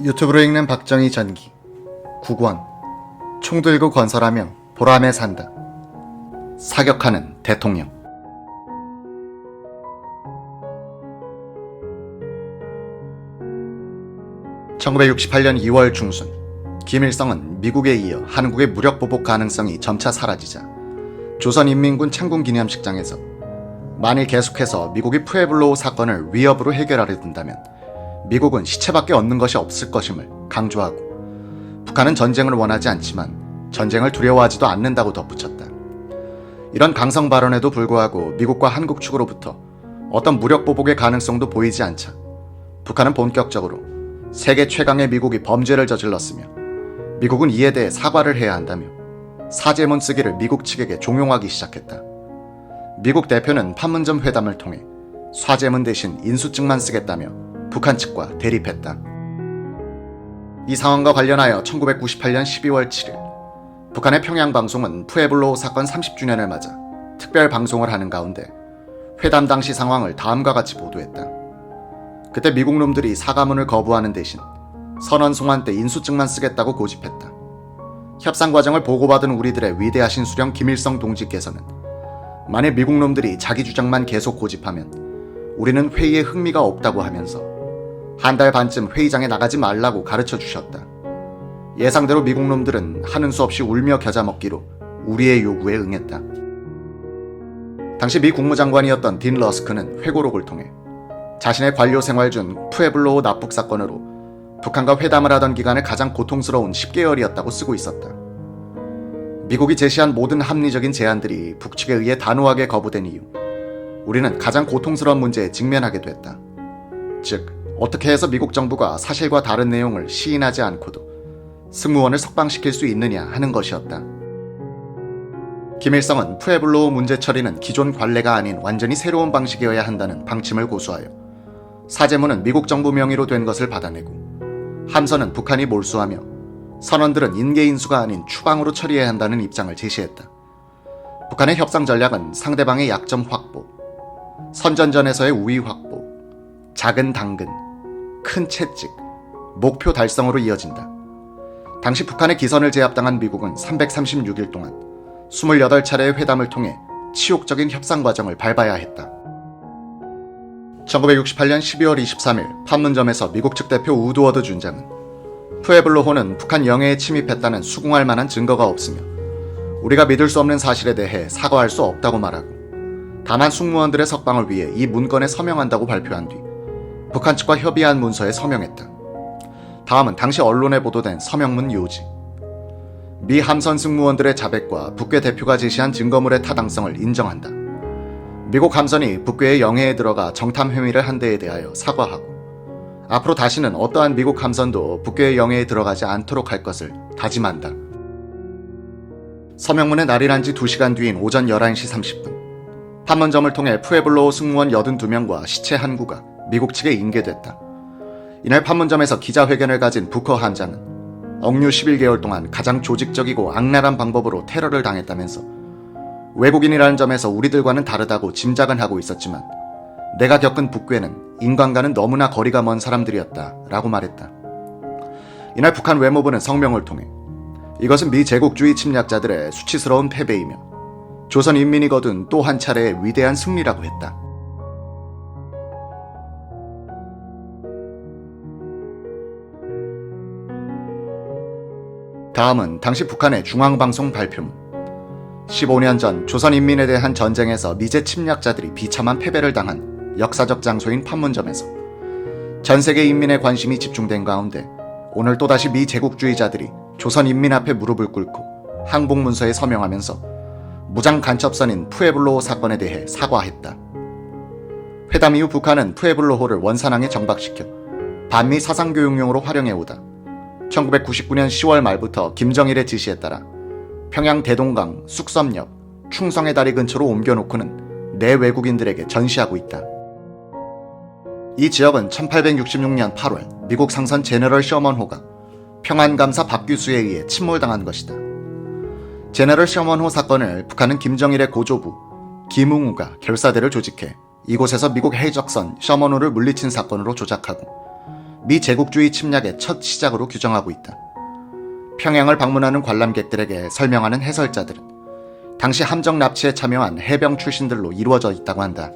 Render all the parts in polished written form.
유튜브로 읽는 박정희 전기 9권 총 들고 건설하며 보람에 산다. 사격하는 대통령. (1968년 2월) 중순 김일성은 미국에 이어 한국의 무력 보복 가능성이 점차 사라지자 조선인민군 창군기념식장에서 만일 계속해서 미국이 푸에블로 사건을 위협으로 해결하려 든다면 미국은 시체밖에 얻는 것이 없을 것임을 강조하고, 북한은 전쟁을 원하지 않지만 전쟁을 두려워하지도 않는다고 덧붙였다. 이런 강성 발언에도 불구하고 미국과 한국 측으로부터 어떤 무력 보복의 가능성도 보이지 않자 북한은 본격적으로 세계 최강의 미국이 범죄를 저질렀으며 미국은 이에 대해 사과를 해야 한다며 사죄문 쓰기를 미국 측에게 종용하기 시작했다. 미국 대표는 판문점 회담을 통해 사죄문 대신 인수증만 쓰겠다며 북한 측과 대립했다. 이 상황과 관련하여 1998년 12월 7일 북한의 평양방송은 푸에블로 사건 30주년을 맞아 특별 방송을 하는 가운데 회담 당시 상황을 다음과 같이 보도했다. 그때 미국 놈들이 사과문을 거부하는 대신 선언 송환 때 인수증만 쓰겠다고 고집했다. 협상 과정을 보고받은 우리들의 위대하신 수령 김일성 동지께서는 만일 미국 놈들이 자기 주장만 계속 고집하면 우리는 회의에 흥미가 없다고 하면서 한 달 반쯤 회의장에 나가지 말라고 가르쳐 주셨다. 예상대로 미국 놈들은 하는 수 없이 울며 겨자 먹기로 우리의 요구에 응했다. 당시 미 국무장관이었던 딘 러스크는 회고록을 통해 자신의 관료 생활 중 푸에블로 납북 사건으로 북한과 회담을 하던 기간에 가장 고통스러운 10개월이었다고 쓰고 있었다. 미국이 제시한 모든 합리적인 제안들이 북측에 의해 단호하게 거부된 이후 우리는 가장 고통스러운 문제에 직면하게 됐다. 즉, 어떻게 해서 미국 정부가 사실과 다른 내용을 시인하지 않고도 승무원을 석방시킬 수 있느냐 하는 것이었다. 김일성은 푸에블로 문제 처리는 기존 관례가 아닌 완전히 새로운 방식이어야 한다는 방침을 고수하여 사죄문은 미국 정부 명의로 된 것을 받아내고 함선은 북한이 몰수하며 선원들은 인계인수가 아닌 추방으로 처리해야 한다는 입장을 제시했다. 북한의 협상 전략은 상대방의 약점 확보, 선전전에서의 우위 확보, 작은 당근, 큰 채찍, 목표 달성으로 이어진다. 당시 북한의 기선을 제압당한 미국은 336일 동안 28차례의 회담을 통해 치욕적인 협상 과정을 밟아야 했다. 1968년 12월 23일 판문점에서 미국 측 대표 우드워드 준장은 푸에블로호는 북한 영해에 침입했다는 수긍할 만한 증거가 없으며 우리가 믿을 수 없는 사실에 대해 사과할 수 없다고 말하고, 다만 승무원들의 석방을 위해 이 문건에 서명한다고 발표한 뒤 북한 측과 협의한 문서에 서명했다. 다음은 당시 언론에 보도된 서명문 요지. 미 함선 승무원들의 자백과 북괴 대표가 제시한 증거물의 타당성을 인정한다. 미국 함선이 북괴의 영해에 들어가 정탐 행위를 한 데에 대하여 사과하고 앞으로 다시는 어떠한 미국 함선도 북괴의 영해에 들어가지 않도록 할 것을 다짐한다. 서명문의 날이 지 2시간 뒤인 오전 11시 30분 판문점을 통해 푸에블로 승무원 82명과 시체 한 구가 미국 측에 인계됐다. 이날 판문점에서 기자회견을 가진 부커 함장은 억류 11개월 동안 가장 조직적이고 악랄한 방법으로 테러를 당했다면서 외국인이라는 점에서 우리들과는 다르다고 짐작은 하고 있었지만 내가 겪은 북괴는 인간과는 너무나 거리가 먼 사람들이었다 라고 말했다. 이날 북한 외무부는 성명을 통해 이것은 미 제국주의 침략자들의 수치스러운 패배이며 조선 인민이 거둔 또 한 차례의 위대한 승리라고 했다. 다음은 당시 북한의 중앙방송 발표문. 15년 전 조선인민에 대한 전쟁에서 미제 침략자들이 비참한 패배를 당한 역사적 장소인 판문점에서 전 세계 인민의 관심이 집중된 가운데 오늘 또다시 미 제국주의자들이 조선인민 앞에 무릎을 꿇고 항복문서에 서명하면서 무장 간첩선인 푸에블로 사건에 대해 사과했다. 회담 이후 북한은 푸에블로호를 원산항에 정박시켜 반미 사상교육용으로 활용해오다 1999년 10월 말부터 김정일의 지시에 따라 평양 대동강, 쑥섬역, 충성의 다리 근처로 옮겨놓고는 내외국인들에게 전시하고 있다. 이 지역은 1866년 8월 미국 상선 제너럴 셔먼호가 평안감사 박규수에 의해 침몰당한 것이다. 제너럴 셔먼호 사건을 북한은 김정일의 고조부 김웅우가 결사대를 조직해 이곳에서 미국 해적선 셔먼호를 물리친 사건으로 조작하고 미 제국주의 침략의 첫 시작으로 규정하고 있다. 평양을 방문하는 관람객들에게 설명하는 해설자들은 당시 함정 납치에 참여한 해병 출신들로 이루어져 있다고 한다.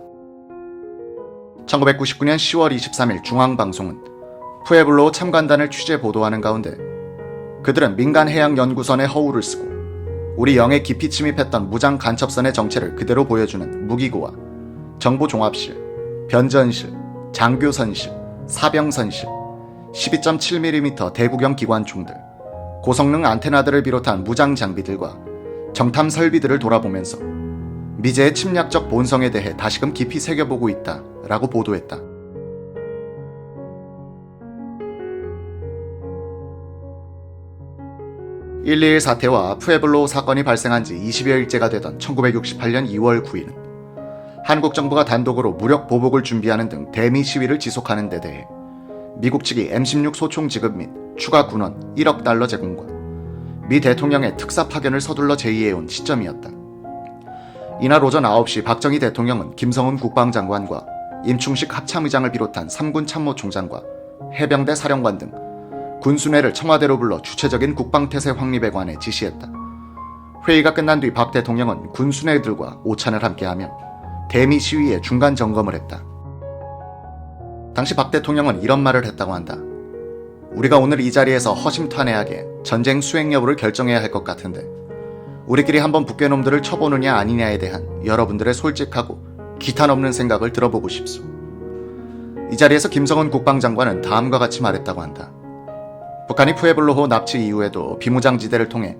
1999년 10월 23일 중앙방송은 푸에블로 참관단을 취재 보도하는 가운데 그들은 민간해양연구선의 허울을 쓰고 우리 영에 깊이 침입했던 무장 간첩선의 정체를 그대로 보여주는 무기고와 정보종합실, 변전실, 장교선실, 사병선실, 12.7mm 대구경 기관총들, 고성능 안테나들을 비롯한 무장 장비들과 정탐 설비들을 돌아보면서 미제의 침략적 본성에 대해 다시금 깊이 새겨보고 있다 라고 보도했다. (121) 사태와 푸에블로 사건이 발생한 지 20여일째가 되던 1968년 2월 9일은 한국 정부가 단독으로 무력 보복을 준비하는 등 대미 시위를 지속하는 데 대해 미국 측이 M16 소총 지급 및 추가 군원 1억 달러 제공과 미 대통령의 특사 파견을 서둘러 제의해온 시점이었다. 이날 오전 9시 박정희 대통령은 김성훈 국방장관과 임충식 합참의장을 비롯한 3군 참모총장과 해병대 사령관 등 군수뇌를 청와대로 불러 주체적인 국방태세 확립에 관해 지시했다. 회의가 끝난 뒤 박 대통령은 군수뇌들과 오찬을 함께하며 대미 시위의 중간 점검을 했다. 당시 박 대통령은 이런 말을 했다고 한다. 우리가 오늘 이 자리에서 허심탄회하게 전쟁 수행 여부를 결정해야 할 것 같은데 우리끼리 한번 북괴놈들을 쳐보느냐 아니냐에 대한 여러분들의 솔직하고 기탄 없는 생각을 들어보고 싶소. 이 자리에서 김성훈 국방장관은 다음과 같이 말했다고 한다. 북한이 푸에블로호 납치 이후에도 비무장지대를 통해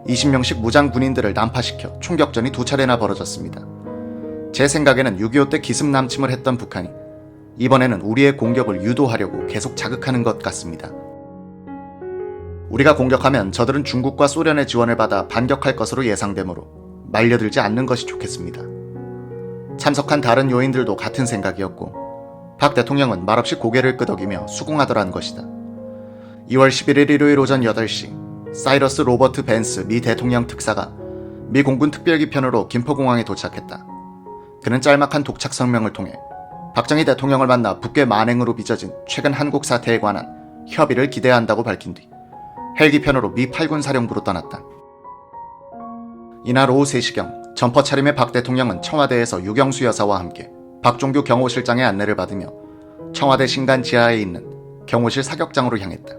20명씩 무장 군인들을 난파시켜 총격전이 2차례나 벌어졌습니다. 제 생각에는 6.25 때 기습 남침을 했던 북한이 이번에는 우리의 공격을 유도하려고 계속 자극하는 것 같습니다. 우리가 공격하면 저들은 중국과 소련의 지원을 받아 반격할 것으로 예상되므로 말려들지 않는 것이 좋겠습니다. 참석한 다른 요인들도 같은 생각이었고 박 대통령은 말없이 고개를 끄덕이며 수긍하더란 것이다. 2월 11일 일요일 오전 8시 사이러스 로버트 벤스 미 대통령 특사가 미 공군 특별기편으로 김포공항에 도착했다. 그는 짤막한 독착 성명을 통해 박정희 대통령을 만나 북괴 만행으로 빚어진 최근 한국 사태에 관한 협의를 기대한다고 밝힌 뒤 헬기편으로 미 8군 사령부로 떠났다. 이날 오후 3시경 점퍼 차림의 박 대통령은 청와대에서 유경수 여사와 함께 박종규 경호실장의 안내를 받으며 청와대 신간 지하에 있는 경호실 사격장으로 향했다.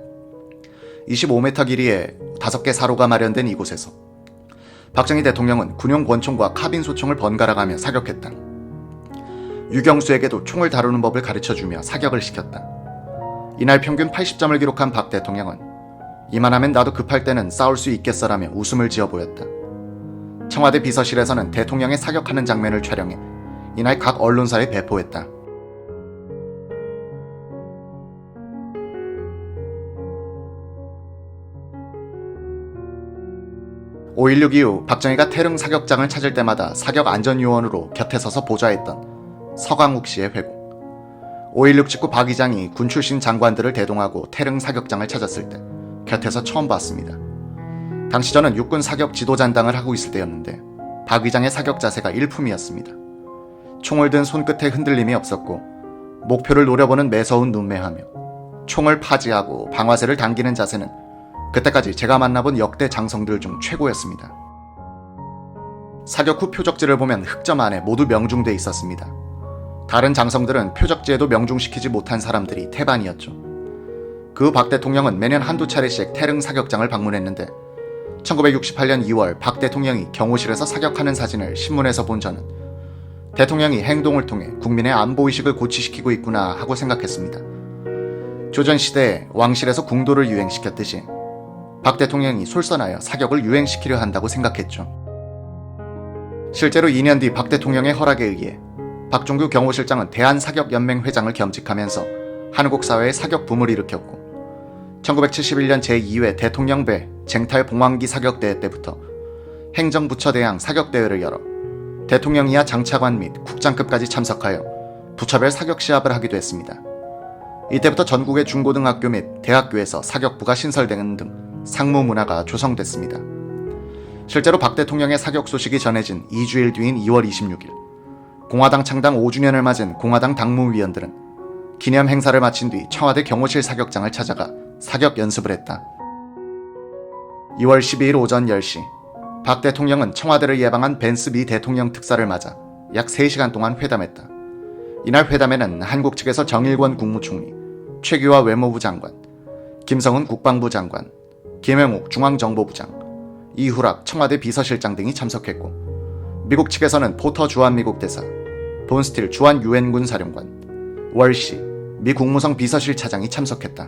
25m 길이의 5개 사로가 마련된 이곳에서 박정희 대통령은 군용 권총과 카빈 소총을 번갈아가며 사격했다. 유경수에게도 총을 다루는 법을 가르쳐주며 사격을 시켰다. 이날 평균 80점을 기록한 박 대통령은 이만하면 나도 급할 때는 싸울 수 있겠어라며 웃음을 지어 보였다. 청와대 비서실에서는 대통령의 사격하는 장면을 촬영해 이날 각 언론사에 배포했다. 5.16 이후 박정희가 태릉 사격장을 찾을 때마다 사격안전요원으로 곁에 서서 보좌했던 서강욱 씨의 회고. 5.16 직후 박 의장이 군 출신 장관들을 대동하고 태릉 사격장을 찾았을 때 곁에서 처음 봤습니다. 당시 저는 육군 사격 지도잔당을 하고 있을 때였는데 박 의장의 사격 자세가 일품이었습니다. 총을 든 손끝에 흔들림이 없었고 목표를 노려보는 매서운 눈매하며 총을 파지하고 방아쇠를 당기는 자세는 그때까지 제가 만나본 역대 장성들 중 최고였습니다. 사격 후 표적지를 보면 흑점 안에 모두 명중돼 있었습니다. 다른 장성들은 표적지에도 명중시키지 못한 사람들이 태반이었죠. 그 후 박 대통령은 매년 한두 차례씩 태릉 사격장을 방문했는데 1968년 2월 박 대통령이 경호실에서 사격하는 사진을 신문에서 본 저는 대통령이 행동을 통해 국민의 안보의식을 고취시키고 있구나 하고 생각했습니다. 조선시대에 왕실에서 궁도를 유행시켰듯이 박 대통령이 솔선하여 사격을 유행시키려 한다고 생각했죠. 실제로 2년 뒤 박 대통령의 허락에 의해 박종규 경호실장은 대한사격연맹 회장을 겸직하면서 한국 사회의 사격 붐을 일으켰고 1971년 제2회 대통령배 쟁탈 봉황기 사격대회 때부터 행정부처대항 사격대회를 열어 대통령 이하 장차관 및 국장급까지 참석하여 부처별 사격 시합을 하기도 했습니다. 이때부터 전국의 중고등학교 및 대학교에서 사격부가 신설되는 등 상무 문화가 조성됐습니다. 실제로 박 대통령의 사격 소식이 전해진 2주일 뒤인 2월 26일 공화당 창당 5주년을 맞은 공화당 당무위원들은 기념 행사를 마친 뒤 청와대 경호실 사격장을 찾아가 사격 연습을 했다. 2월 12일 오전 10시, 박 대통령은 청와대를 예방한 벤스 미 대통령 특사를 맞아 약 3시간 동안 회담했다. 이날 회담에는 한국 측에서 정일권 국무총리, 최규화 외무부 장관, 김성은 국방부 장관, 김영욱 중앙정보부장, 이후락 청와대 비서실장 등이 참석했고, 미국 측에서는 포터 주한미국 대사, 본스틸 주한 유엔군 사령관, 월시 미 국무성 비서실 차장이 참석했다.